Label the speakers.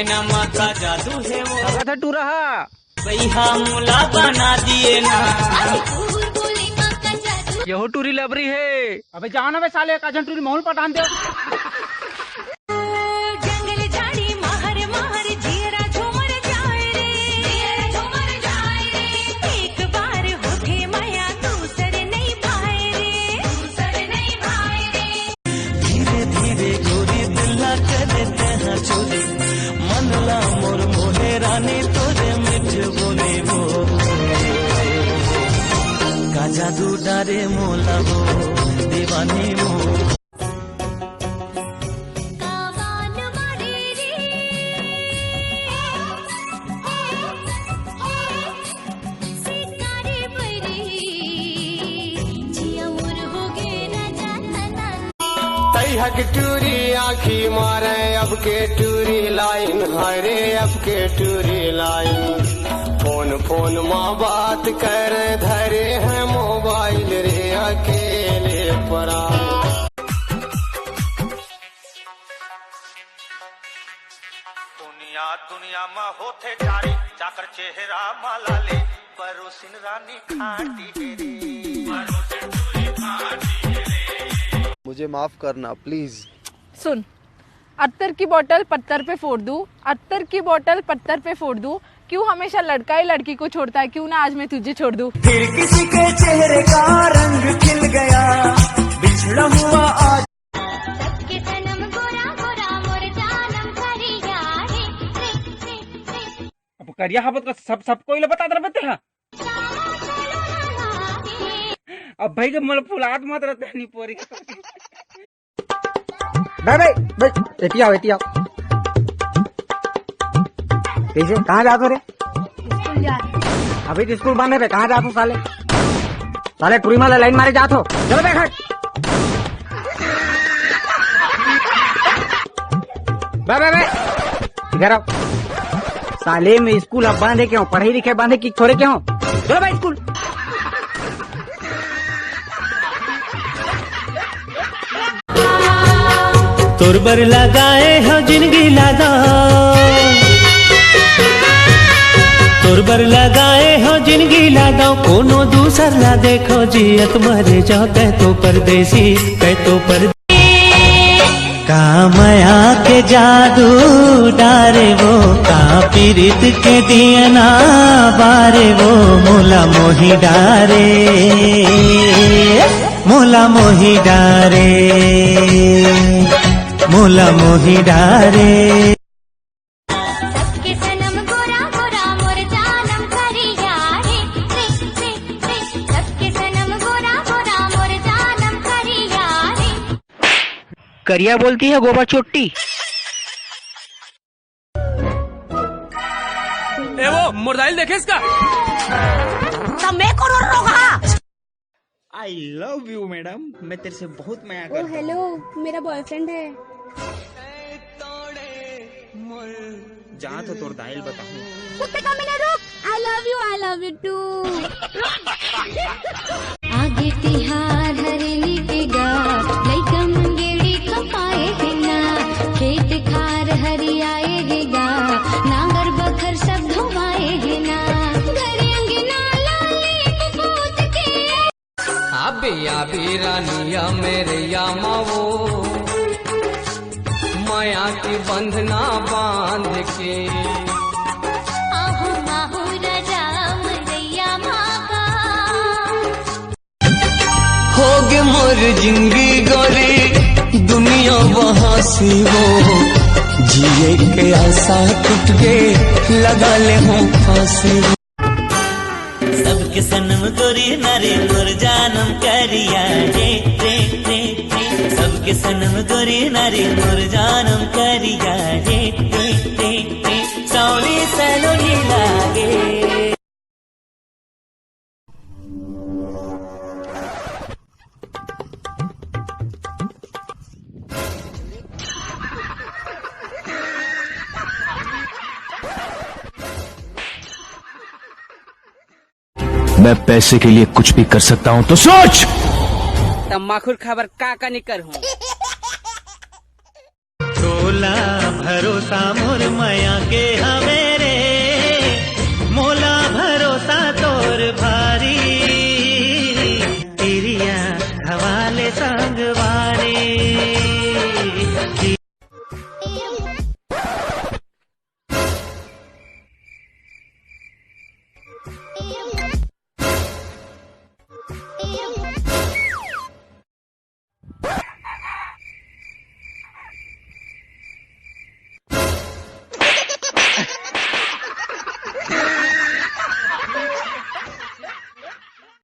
Speaker 1: नैना का जादू है वो।
Speaker 2: अबे था टू रहा
Speaker 1: भैया मुला बना दिए ना।
Speaker 2: यहो टूरी लबरी है।
Speaker 3: अबे जाओ ना बे साले काजन टूरी माहौल पठान दे।
Speaker 4: जंगल झाड़ी महर महर जीरा झूमर जाए रे, एक बार होके माया दूसरे नहीं भाई रे।
Speaker 1: धीरे धीरे गोरी दिला करे तेहा चोरी, मनला मोर मोहे रानी तोरे मिठ बोले वो। का जादू डारे मोला वो दीवानी वो।
Speaker 4: कावान मारे रे, सितारे बरी, जिया मोर हो गे न जातना।
Speaker 5: तई हक टूरी आखी मारे अब के टूरी लाइन, हरे अब के टूरी लाइन। फोन माँ बात कर धरे हैं मोबाइल रे अकेले परा।
Speaker 6: दुनिया में होते जारी जाकर चेहरा मालाले, परोसिन रानी खाटी रे।
Speaker 7: मुझे माफ करना प्लीज।
Speaker 8: सुन, अत्तर की बोतल पत्थर पे फोड़ दूं, अत्तर की बोतल पत्थर पे फोड़ दूं, क्यों हमेशा लड़का ही लड़की को छोड़ता है, क्यों ना आज मैं तुझे छोड़ दूं।
Speaker 1: फिर किसी के चेहरे का रंग खिल गया, बिछड़ा हुआ आज।
Speaker 4: सबके सनम गोरा गोरा मोर जानम करिया रे।
Speaker 3: अब करिया हाबत का सब कोई बता दे बते हैं। अब भाई जब मतलब फुलात मत रहते नहीं पोरी। भाई एटी आओ। कैसे कहाँ जाते रे? अभी तो स्कूल बंद है, कहाँ जाते साले टूरी माला लाइन मारे जातो। चलो बैठ बाय इधर आओ। साले में स्कूल अब बंद है क्यों? पढ़ाई लिखाई बंद है कि छोड़े क्यों? चलो भाई स्कूल।
Speaker 1: तोरबर लगाए हो जिंदगी लगा, तोरबर लगाए हो जिंदगी लगाओ, कोनो दूसर ला देखो जियत मरे जाओ। कह तो परदेसी कह तो का माया के जादू डारे वो, का पीरित के दियना बारे वो। मोला मोही डारे, मोला मोही डारे, मोला मोही डारे।
Speaker 4: सबके सनम गोरा गोरा मोर जानम करिया रे। सबके सनम गोरा गोरा मोर जानम करिया रे।
Speaker 2: करिया बोलती है गोबर चोटी।
Speaker 3: ए वो मोबाइल देखे इसका।
Speaker 4: मैं कौन रोगा?
Speaker 3: आई लव यू मैडम, मैं तेरे से बहुत माया करता हूँ।
Speaker 9: हेलो, मेरा बॉयफ्रेंड है।
Speaker 3: जहाँ तो तोर दाइल बताऊँ।
Speaker 9: कुत्ते का मैंने रुक। I love you too।
Speaker 4: आगे तिहार हरेली के गा, लइका मंगेड़ी कपाए देना। खेत खार हरियाए हेगा, नांगर बखर सब धोवाए हेना। घर अंगना लाले कबूत के।
Speaker 1: आबी रानिया मेरे या मावो, माया की बंधना बांध के।
Speaker 4: आहो माहो राजा मरैया माका।
Speaker 1: होगे मोर जिंदगी गोरी दुनिया वहाँ सी हो, जिए के आशा टूट के लगा ले हो फांसी। सबके सनम गोरी नारी मोर जानम करिया रे रे रे रे। सबके सनम गोरी नारी मोर जानम करिया रे रे रे रे। सौली सलोनी लागे।
Speaker 10: मैं पैसे के लिए कुछ भी कर सकता हूँ तो सोच।
Speaker 2: तम्बाखुर खबर का निकर हूँ।
Speaker 1: झोला भरो भरोसा मोर माया के हवे